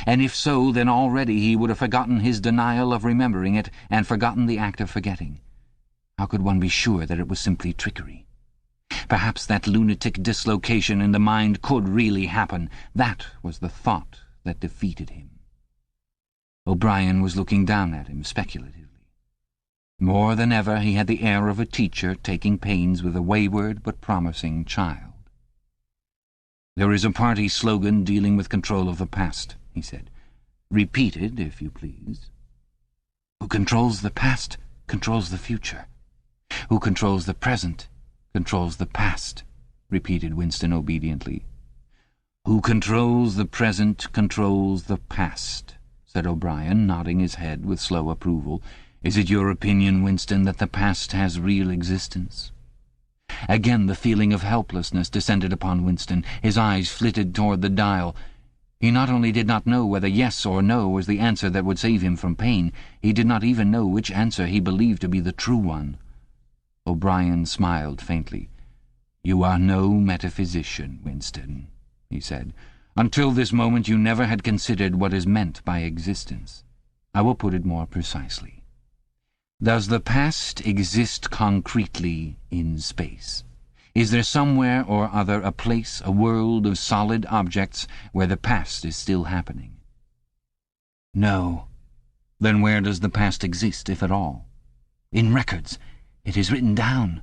And if so, then already he would have forgotten his denial of remembering it, and forgotten the act of forgetting. How could one be sure that it was simply trickery? Perhaps that lunatic dislocation in the mind could really happen. That was the thought that defeated him. O'Brien was looking down at him speculatively. More than ever he had the air of a teacher taking pains with a wayward but promising child. "There is a party slogan dealing with control of the past," he said. "Repeat it, if you please."
"Who controls the past controls the future," Who controls the present controls the past, repeated Winston obediently. Who controls the present controls the past, said O'Brien, nodding his head with slow approval. Is it your opinion, Winston, that the past has real existence? Again the feeling of helplessness descended upon Winston. His eyes flitted toward the dial. He not only did not know whether yes or no was the answer that would save him from pain, he did not even know which answer he believed to be the true one. O'Brien smiled faintly. "You are no metaphysician, Winston," he said. "Until this moment you never had considered what is meant by existence. I will put it more precisely. Does the past exist concretely in space? Is there somewhere or other a place, a world of solid objects where the past is still happening?" "No." "Then where does the past exist, if at all?" "In records. It is written down."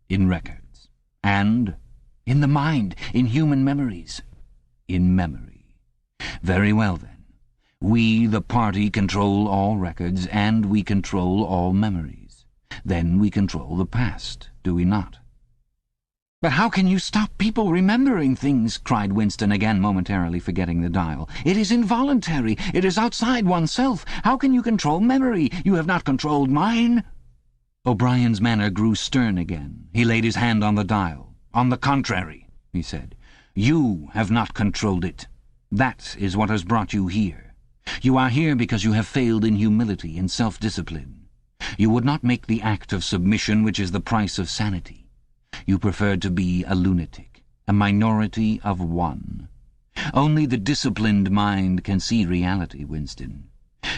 "In records. And?" "In the mind, in human memories." "In memory. Very well, then. We, the party, control all records, and we control all memories. Then we control the past, do we not?" "But how can you stop people remembering things?" cried Winston, again momentarily forgetting the dial. "It is involuntary. It is outside oneself. How can you control memory? You have not controlled mine." O'Brien's manner grew stern again. He laid his hand on the dial. "On the contrary," he said, "you have not controlled it. That is what has brought you here. You are here because you have failed in humility and self-discipline. You would not make the act of submission which is the price of sanity. You preferred to be a lunatic, a minority of one. Only the disciplined mind can see reality, Winston.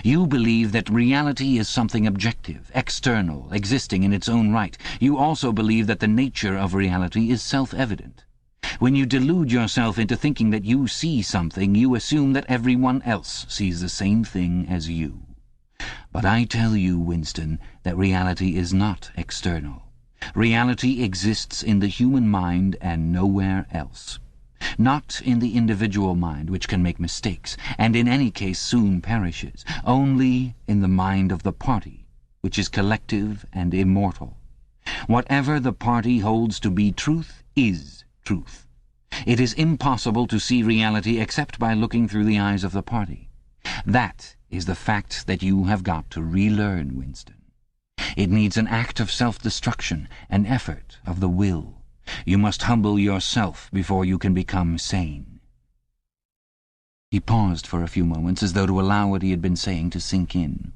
You believe that reality is something objective, external, existing in its own right. You also believe that the nature of reality is self-evident. When you delude yourself into thinking that you see something, you assume that everyone else sees the same thing as you. But I tell you, Winston, that reality is not external. Reality exists in the human mind and nowhere else. Not in the individual mind, which can make mistakes, and in any case soon perishes. Only in the mind of the party, which is collective and immortal. Whatever the party holds to be truth is truth. It is impossible to see reality except by looking through the eyes of the party. That is the fact that you have got to relearn, Winston. It needs an act of self-destruction, an effort of the will. You must humble yourself before you can become sane." He paused for a few moments, as though to allow what he had been saying to sink in.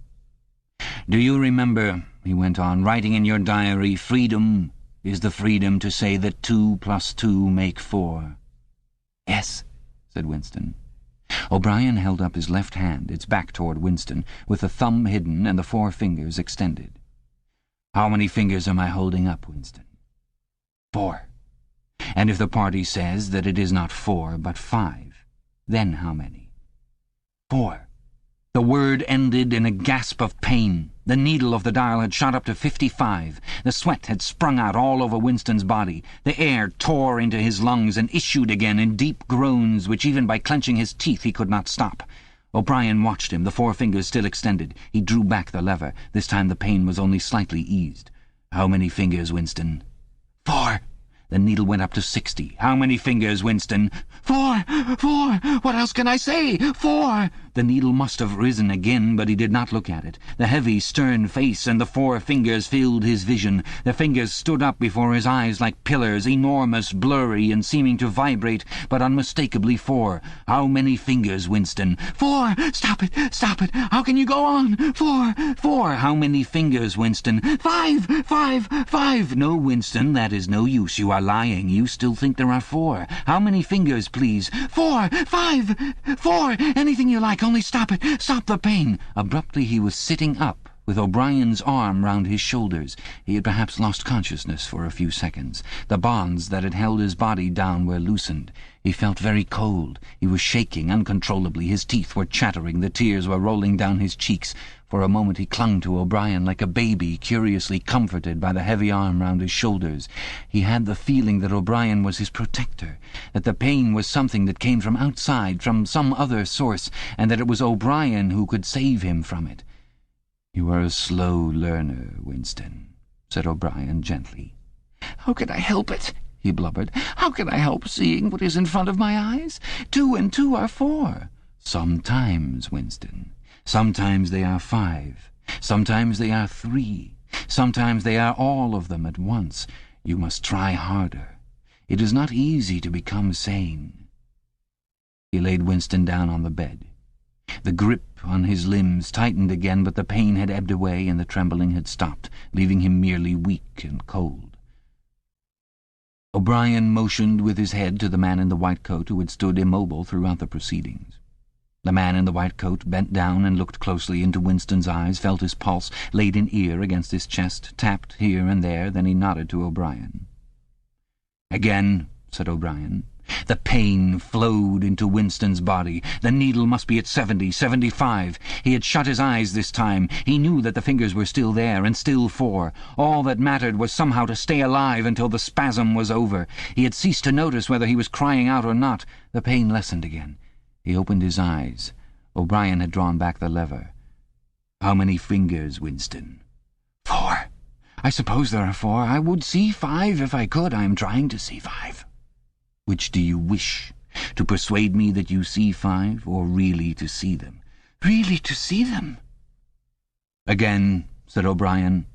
"Do you remember," he went on, "writing in your diary, 'Freedom is the freedom to say that 2 + 2 make 4'? "Yes," said Winston. O'Brien held up his left hand, its back toward Winston, with the thumb hidden and the 4 fingers extended. "How many fingers am I holding up, Winston?" 4. "And if the party says that it is not 4 but 5, then how many?" 4. The word ended in a gasp of pain. The needle of the dial had shot up to 55. The sweat had sprung out all over Winston's body. The air tore into his lungs and issued again in deep groans which even by clenching his teeth he could not stop. O'Brien watched him, the 4 fingers still extended. He drew back the lever. This time the pain was only slightly eased. "How many fingers, Winston?" 4. The needle went up to 60. "How many fingers, Winston?" 4! 4! What else can I say? 4! The needle must have risen again, but he did not look at it. The heavy, stern face and the 4 fingers filled his vision. The fingers stood up before his eyes like pillars, enormous, blurry, and seeming to vibrate, but unmistakably 4. "How many fingers, Winston?" 4! Stop it! Stop it! How can you go on? 4! 4! How many fingers, Winston? 5! 5! 5! No, Winston, that is no use. You are lying. You still think there are 4. How many fingers, please? 4! 5! 4! Anything you like, only stop it! Stop the pain! Abruptly he was sitting up, with O'Brien's arm round his shoulders. He had perhaps lost consciousness for a few seconds. The bonds that had held his body down were loosened. He felt very cold. He was shaking uncontrollably. His teeth were chattering. The tears were rolling down his cheeks. For a moment he clung to O'Brien like a baby, curiously comforted by the heavy arm round his shoulders. He had the feeling that O'Brien was his protector, that the pain was something that came from outside, from some other source, and that it was O'Brien who could save him from it. "You are a slow learner, Winston," said O'Brien gently. "How can I help it?" he blubbered. "How can I help seeing what is in front of my eyes? 2 and 2 are 4. Sometimes, Winston. Sometimes they are 5. Sometimes they are 3. Sometimes they are all of them at once. You must try harder. It is not easy to become sane." He laid Winston down on the bed. The grip on his limbs tightened again, but the pain had ebbed away and the trembling had stopped, leaving him merely weak and cold. O'Brien motioned with his head to the man in the white coat who had stood immobile throughout the proceedings. The man in the white coat bent down and looked closely into Winston's eyes, felt his pulse, laid an ear against his chest, tapped here and there, then he nodded to O'Brien. "Again," said O'Brien. The pain flowed into Winston's body. The needle must be at 70, 75. He had shut his eyes this time. He knew that the fingers were still there, and still 4. All that mattered was somehow to stay alive until the spasm was over. He had ceased to notice whether he was crying out or not. The pain lessened again. He opened his eyes. O'Brien had drawn back the lever. "How many fingers, Winston?" "4. I suppose there are 4. I would see 5 if I could. I am trying to see 5. "Which do you wish? To persuade me that you see 5, or really to see them?" "Really to see them." "Again," said O'Brien.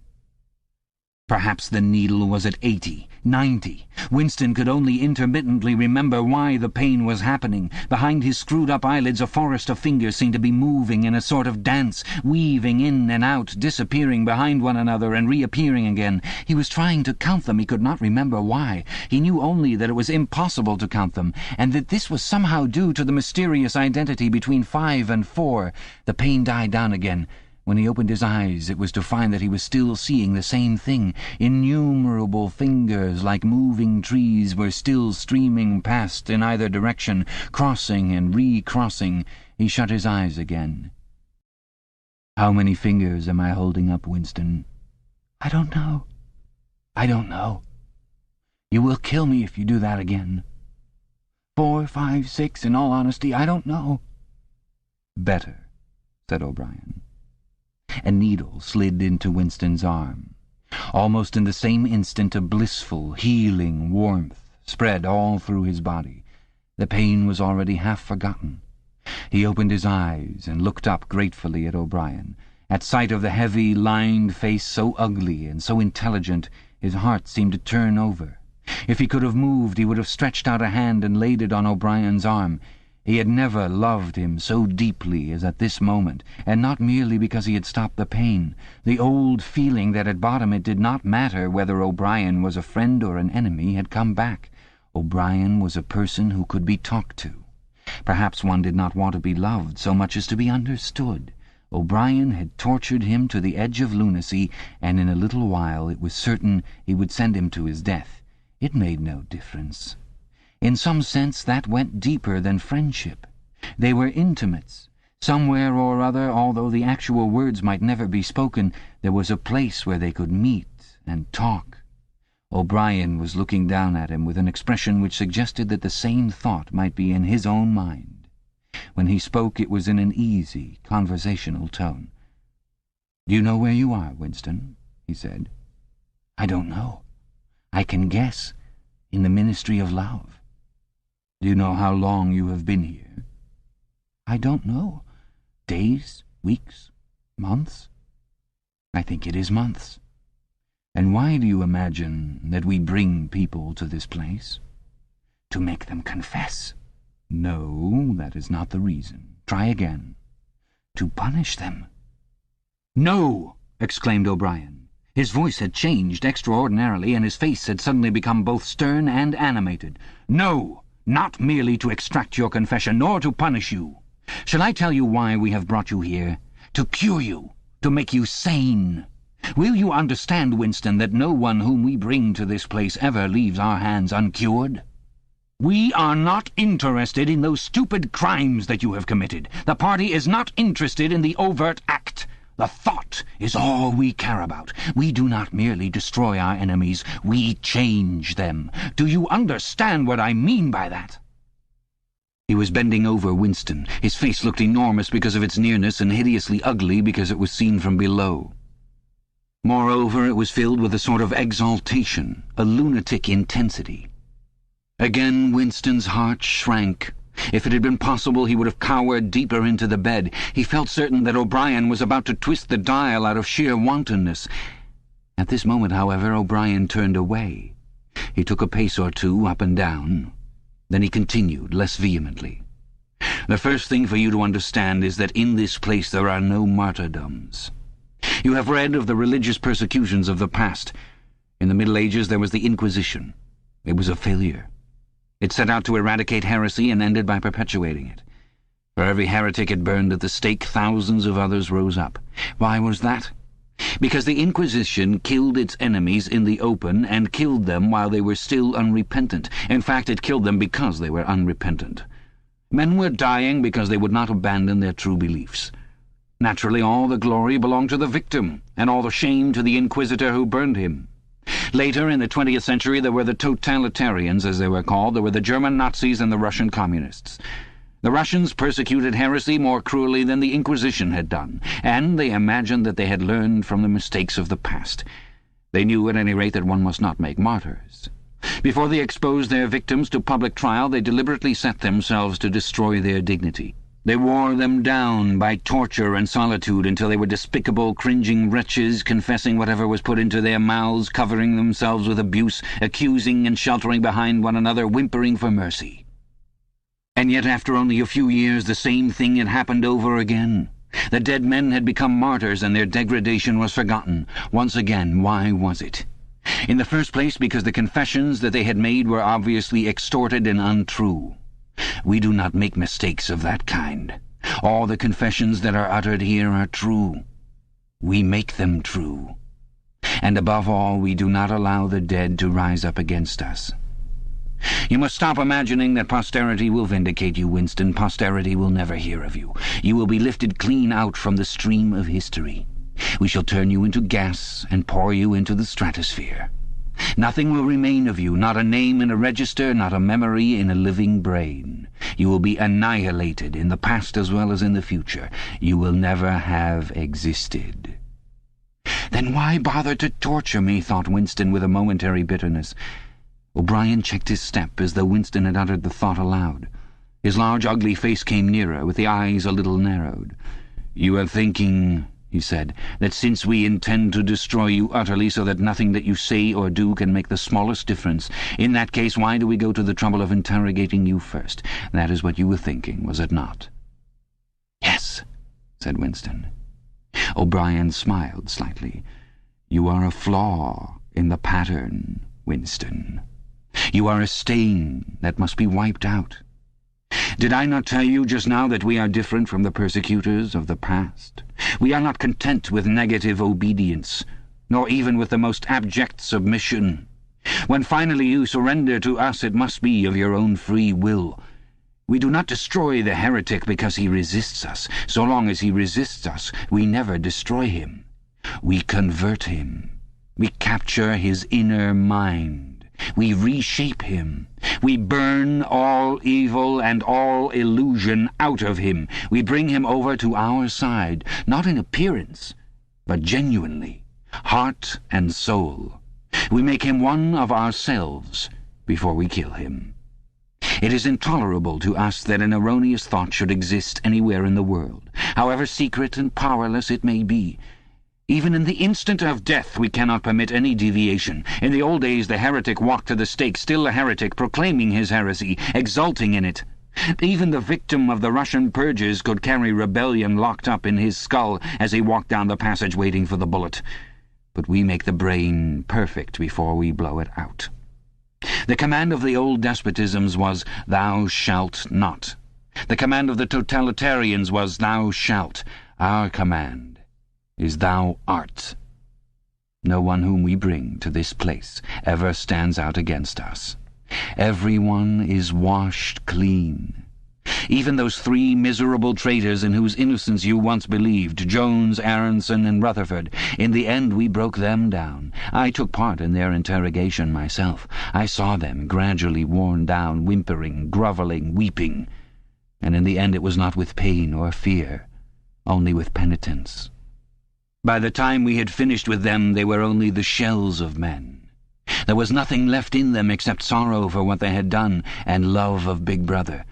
Perhaps the needle was at 80, 90. Winston could only intermittently remember why the pain was happening. Behind his screwed-up eyelids a forest of fingers seemed to be moving in a sort of dance, weaving in and out, disappearing behind one another and reappearing again. He was trying to count them. He could not remember why. He knew only that it was impossible to count them, and that this was somehow due to the mysterious identity between 5 and 4. The pain died down again. When he opened his eyes, it was to find that he was still seeing the same thing. Innumerable fingers, like moving trees, were still streaming past in either direction, crossing and recrossing. He shut his eyes again. "How many fingers am I holding up, Winston?" "I don't know. I don't know. You will kill me if you do that again. 4, 5, 6, in all honesty, I don't know." "Better," said O'Brien. A needle slid into Winston's arm. Almost in the same instant a blissful, healing warmth spread all through his body. The pain was already half forgotten. He opened his eyes and looked up gratefully at O'Brien. At sight of the heavy, lined face, so ugly and so intelligent, his heart seemed to turn over. If he could have moved, he would have stretched out a hand and laid it on O'Brien's arm. He had never loved him so deeply as at this moment, and not merely because he had stopped the pain. The old feeling that at bottom it did not matter whether O'Brien was a friend or an enemy had come back. O'Brien was a person who could be talked to. Perhaps one did not want to be loved so much as to be understood. O'Brien had tortured him to the edge of lunacy, and in a little while it was certain he would send him to his death. It made no difference. In some sense that went deeper than friendship. They were intimates. Somewhere or other, although the actual words might never be spoken, there was a place where they could meet and talk. O'Brien was looking down at him with an expression which suggested that the same thought might be in his own mind. When he spoke, it was in an easy, conversational tone. "Do you know where you are, Winston?" he said. "I don't know. I can guess. In the Ministry of Love." "Do you know how long you have been here?" "I don't know. Days, weeks, months? I think it is months." "And why do you imagine that we bring people to this place?" "To make them confess." "No, that is not the reason. Try again." "To punish them." "No!" exclaimed O'Brien. His voice had changed extraordinarily, and his face had suddenly become both stern and animated. "No! Not merely to extract your confession, nor to punish you. Shall I tell you why we have brought you here? To cure you, to make you sane. Will you understand, Winston, that no one whom we bring to this place ever leaves our hands uncured? We are not interested in those stupid crimes that you have committed. The party is not interested in the overt act. The thought is all we care about. We do not merely destroy our enemies, we change them. Do you understand what I mean by that?" He was bending over Winston. His face looked enormous because of its nearness and hideously ugly because it was seen from below.
Moreover, it was filled with a sort of exaltation, a lunatic intensity. Again Winston's heart shrank. If it had been possible, he would have cowered deeper into the bed. He felt certain that O'Brien was about to twist the dial out of sheer wantonness. At this moment, however, O'Brien turned away. He took a pace or two up and down. Then he continued, less vehemently. "The first thing for you to understand is that in this place there are no martyrdoms. You have read of the religious persecutions of the past. In the Middle Ages there was the Inquisition. It was a failure. It set out to eradicate heresy and ended by perpetuating it. For every heretic it burned at the stake, thousands of others rose up. Why was that? Because the Inquisition killed its enemies in the open and killed them while they were still unrepentant. In fact, it killed them because they were unrepentant. Men were dying because they would not abandon their true beliefs. Naturally, all the glory belonged to the victim, and all the shame to the inquisitor who burned him. Later, in the 20th century, there were the totalitarians, as they were called. There were the German Nazis and the Russian communists. The Russians persecuted heresy more cruelly than the Inquisition had done, and they imagined that they had learned from the mistakes of the past. They knew, at any rate, that one must not make martyrs. Before they exposed their victims to public trial, they deliberately set themselves to destroy their dignity. They wore them down by torture and solitude until they were despicable, cringing wretches, confessing whatever was put into their mouths, covering themselves with abuse, accusing and sheltering behind one another, whimpering for mercy. And yet, after only a few years, the same thing had happened over again. The dead men had become martyrs, and their degradation was forgotten. Once again, why was it? In the first place, because the confessions that they had made were obviously extorted and untrue. We do not make mistakes of that kind. All the confessions that are uttered here are true. We make them true. And above all, we do not allow the dead to rise up against us. You must stop imagining that posterity will vindicate you, Winston. Posterity will never hear of you. You will be lifted clean out from the stream of history. We shall turn you into gas and pour you into the stratosphere. Nothing will remain of you, not a name in a register, not a memory in a living brain. You will be annihilated in the past as well as in the future. You will never have existed. Then why bother to torture me, thought Winston with a momentary bitterness. O'Brien checked his step as though Winston had uttered the thought aloud. His large, ugly face came nearer, with the eyes a little narrowed. "You are thinking," he said, "that since we intend to destroy you utterly so that nothing that you say or do can make the smallest difference, in that case why do we go to the trouble of interrogating you first? That is what you were thinking, was it not?" "Yes," said Winston. O'Brien smiled slightly. "You are a flaw in the pattern, Winston. You are a stain that must be wiped out. Did I not tell you just now that we are different from the persecutors of the past? We are not content with negative obedience, nor even with the most abject submission. When finally you surrender to us, it must be of your own free will. We do not destroy the heretic because he resists us. So long as he resists us, we never destroy him. We convert him. We capture his inner mind. We reshape him. We burn all evil and all illusion out of him. We bring him over to our side, not in appearance, but genuinely, heart and soul. We make him one of ourselves before we kill him. It is intolerable to us that an erroneous thought should exist anywhere in the world, however secret and powerless it may be. Even in the instant of death we cannot permit any deviation. In the old days the heretic walked to the stake, still a heretic, proclaiming his heresy, exulting in it. Even the victim of the Russian purges could carry rebellion locked up in his skull as he walked down the passage waiting for the bullet. But we make the brain perfect before we blow it out. The command of the old despotisms was, "Thou shalt not." The command of the totalitarians was, "Thou shalt." Our command is "Thou art." No one whom we bring to this place ever stands out against us. Everyone is washed clean. Even those 3 miserable traitors in whose innocence you once believed, Jones, Aronson, and Rutherford, in the end we broke them down. I took part in their interrogation myself. I saw them gradually worn down, whimpering, grovelling, weeping. And in the end it was not with pain or fear, only with penitence. By the time we had finished with them, they were only the shells of men. There was nothing left in them except sorrow for what they had done and love of Big Brother.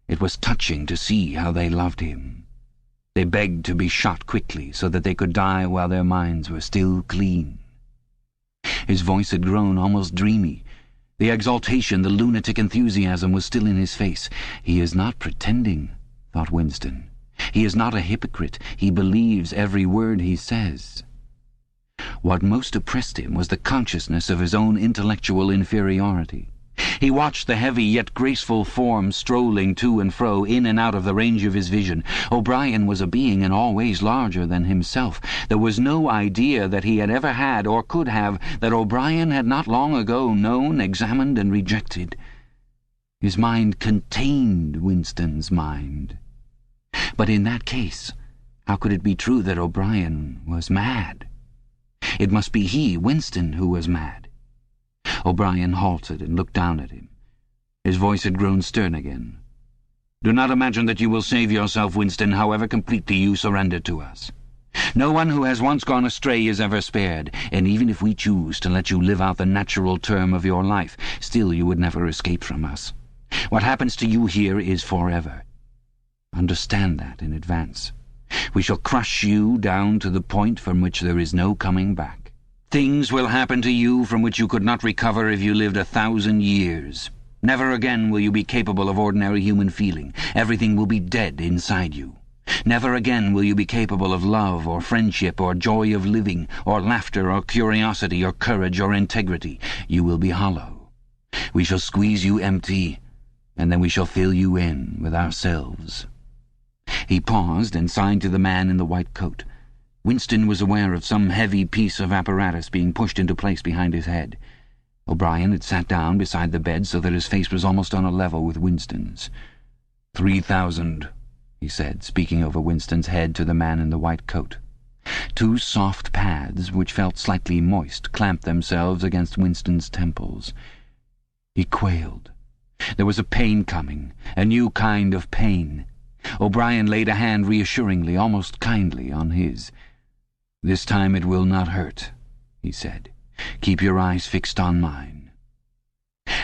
It was touching to see how they loved him. They begged to be shot quickly so that they could die while their minds were still clean. His voice had grown almost dreamy. The exaltation, the lunatic enthusiasm was still in his face. He is not pretending, thought Winston. He is not a hypocrite. He believes every word he says. What most oppressed him was the consciousness of his own intellectual inferiority. He watched the heavy yet graceful form strolling to and fro, in and out of the range of his vision. O'Brien was a being in all ways larger than himself. There was no idea that he had ever had or could have that O'Brien had not long ago known, examined, and rejected. His mind contained Winston's mind. But in that case, how could it be true that O'Brien was mad? It must be he, Winston, who was mad. O'Brien halted and looked down at him. His voice had grown stern again. "Do not imagine that you will save yourself, Winston, however completely you surrender to us. No one who has once gone astray is ever spared, and even if we choose to let you live out the natural term of your life, still you would never escape from us. What happens to you here is forever. Understand that in advance. We shall crush you down to the point from which there is no coming back. Things will happen to you from which you could not recover if you lived 1,000 years. Never again will you be capable of ordinary human feeling. Everything will be dead inside you. Never again will you be capable of love or friendship or joy of living or laughter or curiosity or courage or integrity. You will be hollow. We shall squeeze you empty, and then we shall fill you in with ourselves." He paused and signed to the man in the white coat. Winston was aware of some heavy piece of apparatus being pushed into place behind his head. O'Brien had sat down beside the bed so that his face was almost on a level with Winston's. 3,000, he said, speaking over Winston's head to the man in the white coat. Two soft pads, which felt slightly moist, clamped themselves against Winston's temples. He quailed. There was a pain coming, a new kind of pain. O'Brien laid a hand reassuringly, almost kindly, on his. "This time it will not hurt," he said. "Keep your eyes fixed on mine."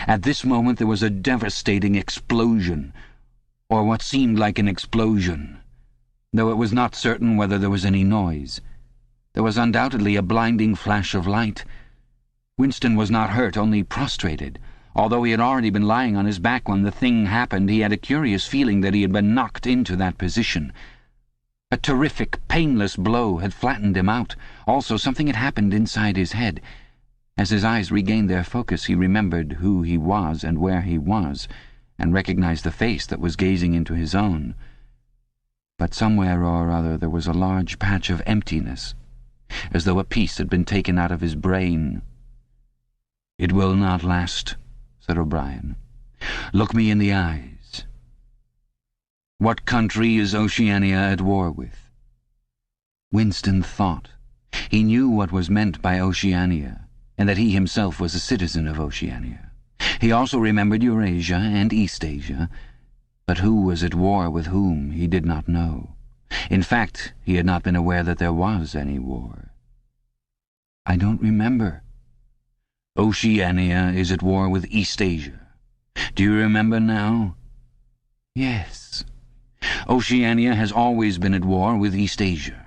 At this moment there was a devastating explosion, or what seemed like an explosion, though it was not certain whether there was any noise. There was undoubtedly a blinding flash of light. Winston was not hurt, only prostrated. Although he had already been lying on his back when the thing happened, he had a curious feeling that he had been knocked into that position. A terrific, painless blow had flattened him out. Also, something had happened inside his head. As his eyes regained their focus, he remembered who he was and where he was, and recognized the face that was gazing into his own. But somewhere or other there was a large patch of emptiness, as though a piece had been taken out of his brain. "It will not last," said O'Brien. "Look me in the eyes. What country is Oceania at war with?" Winston thought. He knew what was meant by Oceania, and that he himself was a citizen of Oceania. He also remembered Eurasia and Eastasia, but who was at war with whom he did not know. In fact, he had not been aware that there was any war. "I don't remember." "Oceania is at war with Eastasia. Do you remember now?" "Yes." "Oceania has always been at war with Eastasia.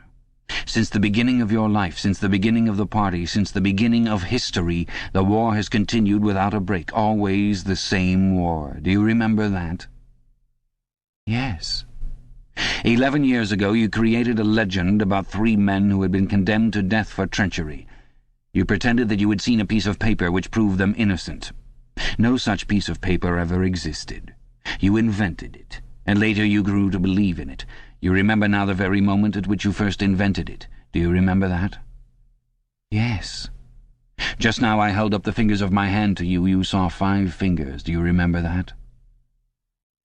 Since the beginning of your life, since the beginning of the party, since the beginning of history, the war has continued without a break, always the same war. Do you remember that?" "Yes." 11 years ago you created a legend about 3 men who had been condemned to death for treachery. You pretended that you had seen a piece of paper which proved them innocent. No such piece of paper ever existed. You invented it, and later you grew to believe in it. You remember now the very moment at which you first invented it. Do you remember that?" "Yes." "Just now I held up the fingers of my hand to you. You saw 5 fingers. Do you remember that?"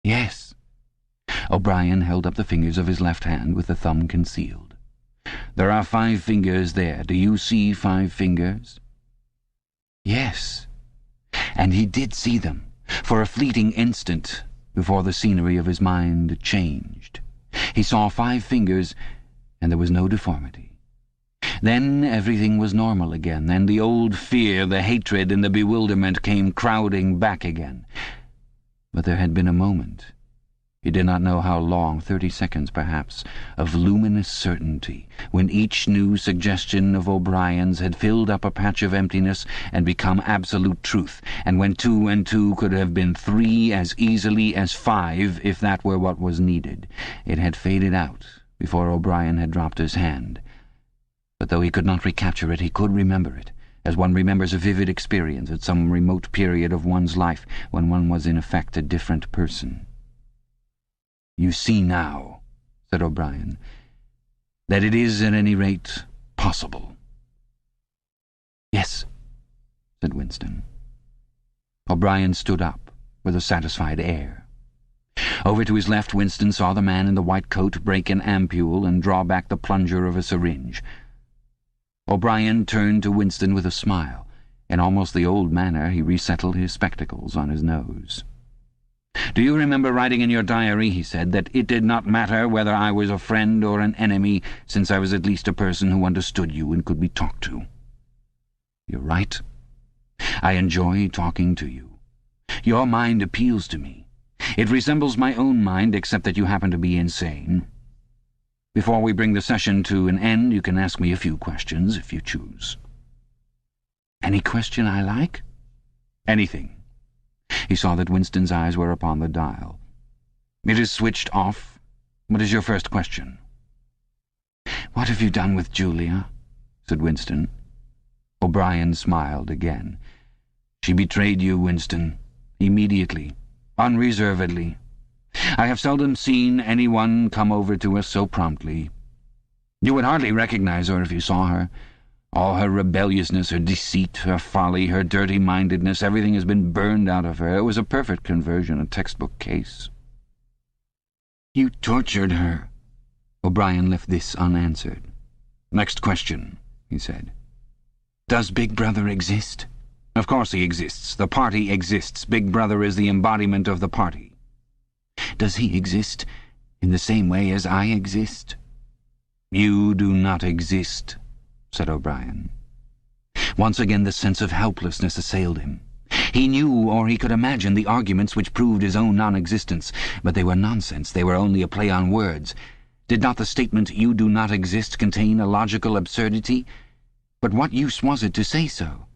"Yes." O'Brien held up the fingers of his left hand with the thumb concealed. "There are 5 fingers there. Do you see 5 fingers?" "Yes." And he did see them, for a fleeting instant, before the scenery of his mind changed. He saw 5 fingers, and there was no deformity. Then everything was normal again, and the old fear, the hatred, and the bewilderment came crowding back again. But there had been a moment, he did not know how long, 30 seconds perhaps, of luminous certainty, when each new suggestion of O'Brien's had filled up a patch of emptiness and become absolute truth, and when 2 and 2 could have been 3 as easily as 5 if that were what was needed. It had faded out before O'Brien had dropped his hand. But though he could not recapture it, he could remember it, as one remembers a vivid experience at some remote period of one's life when one was in effect a different person. "You see now," said O'Brien, "that it is at any rate possible." "Yes," said Winston. O'Brien stood up with a satisfied air. Over to his left, Winston saw the man in the white coat break an ampule and draw back the plunger of a syringe. O'Brien turned to Winston with a smile. In almost the old manner, he resettled his spectacles on his nose. "Do you remember writing in your diary," he said, "that it did not matter whether I was a friend or an enemy, since I was at least a person who understood you and could be talked to? You're right. I enjoy talking to you. Your mind appeals to me. It resembles my own mind, except that you happen to be insane. Before we bring the session to an end, you can ask me a few questions, if you choose." "Any question I like?" "Anything." He saw that Winston's eyes were upon the dial. "It is switched off. What is your first question?" "What have you done with Julia?" said Winston. O'Brien smiled again. "She betrayed you, Winston. Immediately. Unreservedly. I have seldom seen anyone come over to us so promptly. You would hardly recognize her if you saw her. All her rebelliousness, her deceit, her folly, her dirty-mindedness, everything has been burned out of her. It was a perfect conversion, a textbook case." "You tortured her." O'Brien left this unanswered. "Next question," he said. "Does Big Brother exist?" "Of course he exists. The party exists. Big Brother is the embodiment of the party." "Does he exist in the same way as I exist?" "You do not exist," said O'Brien. Once again the sense of helplessness assailed him. He knew, or he could imagine, the arguments which proved his own non-existence, but they were nonsense. They were only a play on words. Did not the statement, "You do not exist," contain a logical absurdity? But what use was it to say so?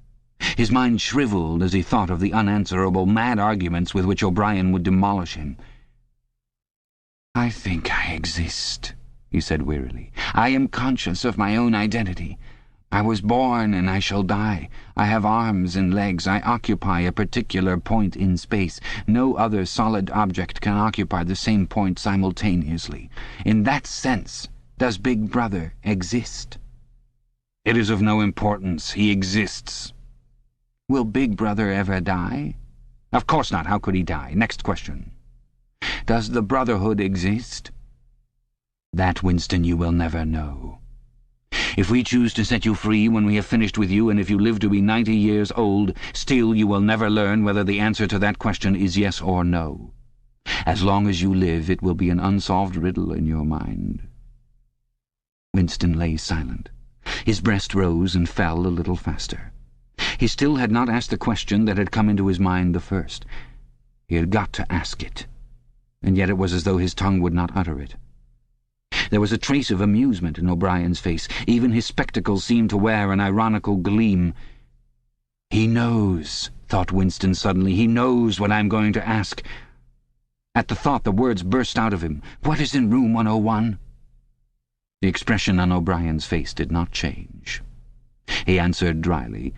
His mind shriveled as he thought of the unanswerable, mad arguments with which O'Brien would demolish him. "I think I exist," he said wearily. "I am conscious of my own identity. I was born and I shall die. I have arms and legs. I occupy a particular point in space. No other solid object can occupy the same point simultaneously. In that sense, does Big Brother exist?" "It is of no importance. He exists." "Will Big Brother ever die?" "Of course not. How could he die? Next question." "Does the Brotherhood exist?" "That, Winston, you will never know. If we choose to set you free when we have finished with you, and if you live to be 90 years old, still you will never learn whether the answer to that question is yes or no. As long as you live, it will be an unsolved riddle in your mind." Winston lay silent. His breast rose and fell a little faster. He still had not asked the question that had come into his mind the first. He had got to ask it, and yet it was as though his tongue would not utter it. There was a trace of amusement in O'Brien's face. Even his spectacles seemed to wear an ironical gleam. "He knows," thought Winston suddenly. "He knows what I'm going to ask." At the thought, the words burst out of him. "What is in room 101? The expression on O'Brien's face did not change. He answered dryly,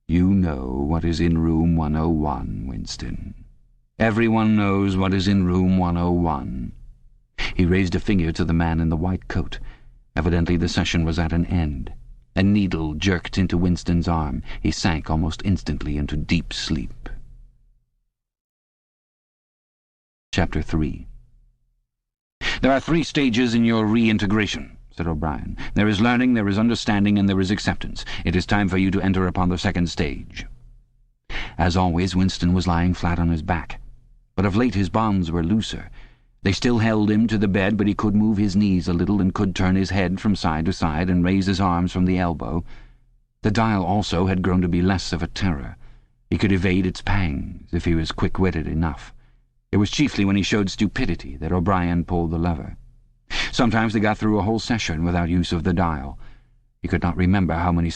"You know what is in room 101, Winston. Everyone knows what is in room 101. He raised a finger to the man in the white coat. Evidently the session was at an end. A needle jerked into Winston's arm. He sank almost instantly into deep sleep. Chapter 3. "There are 3 stages in your reintegration," said O'Brien. "There is learning, there is understanding, and there is acceptance. It is time for you to enter upon the 2nd stage." As always, Winston was lying flat on his back. But of late his bonds were looser. They still held him to the bed, but he could move his knees a little and could turn his head from side to side and raise his arms from the elbow. The dial also had grown to be less of a terror. He could evade its pangs if he was quick-witted enough. It was chiefly when he showed stupidity that O'Brien pulled the lever. Sometimes they got through a whole session without use of the dial. He could not remember how many